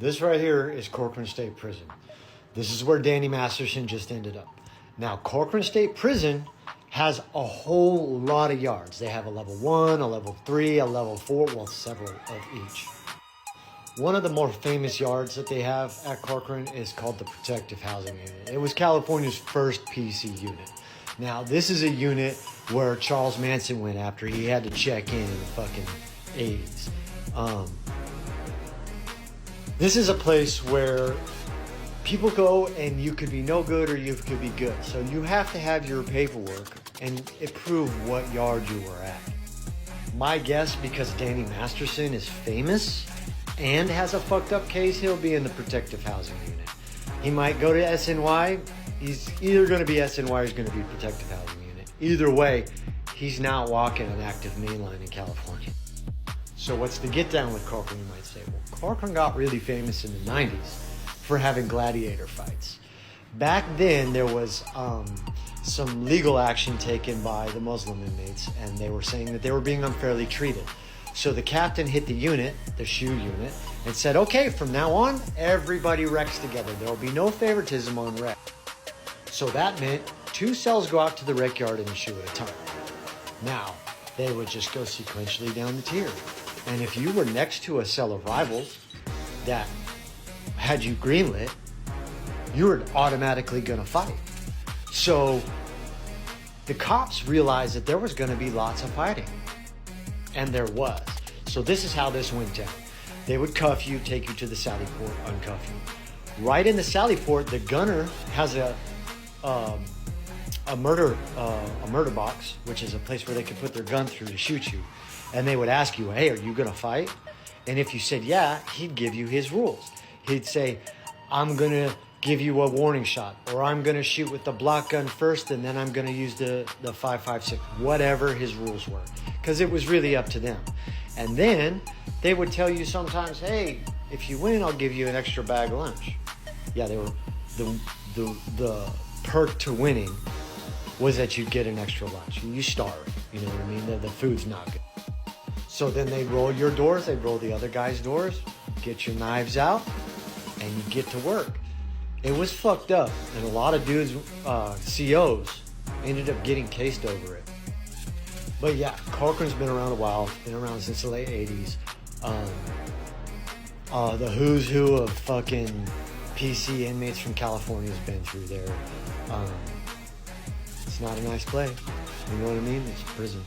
This right here is Corcoran State Prison. This is where Danny Masterson just ended up. Now, Corcoran State Prison has a whole lot of yards. They have a level 1, a level 3, a level 4, well, several of each. One of the more famous yards that they have at Corcoran is called the Protective Housing Unit. It was California's first PC unit. Now, this is a unit where Charles Manson went after he had to check in the fucking 80s. This is a place where people go and you could be no good or you could be good. So you have to have your paperwork and it prove what yard you were at. My guess, because Danny Masterson is famous and has a fucked up case, he'll be in the Protective Housing Unit. He might go to SNY. He's either going to be SNY or he's going to be Protective Housing Unit. Either way, he's not walking an active mainline in California. So what's the get down with Corcoran, you might say? Well, Corcoran got really famous in the 90s for having gladiator fights. Back then, there was some legal action taken by the Muslim inmates, and they were saying that they were being unfairly treated. So the captain hit the unit, the shoe unit, and said, okay, from now on, everybody wrecks together. There will be no favoritism on wreck. So that meant 2 cells go out to the rec yard in a shoe at a time. Now, they would just go sequentially down the tier. And if you were next to a cell of rivals that had you greenlit, you were automatically going to fight. So the cops realized that there was going to be lots of fighting. And there was. So this is how this went down. They would cuff you, take you to the sally port, uncuff you. Right in the sally port, the gunner has a murder box, which is a place where they could put their gun through to shoot you. And they would ask you, hey, are you going to fight? And if you said yeah, he'd give you his rules. He'd say, I'm going to give you a warning shot, or I'm going to shoot with the block gun first, and then I'm going to use the 5.56, whatever his rules were, because it was really up to them. And then they would tell you sometimes, hey, if you win, I'll give you an extra bag of lunch. Yeah, they were the perk to winning was that you'd get an extra lunch. You starve, you know what I mean? The food's not good. So then they'd roll your doors, they'd roll the other guy's doors, get your knives out, and you get to work. It was fucked up, and a lot of dudes, COs, ended up getting cased over it. But yeah, Corcoran's been around a while, been around since the late 80s. The who's who of fucking PC inmates from California has been through there. It's not a nice place, you know what I mean? It's a prison.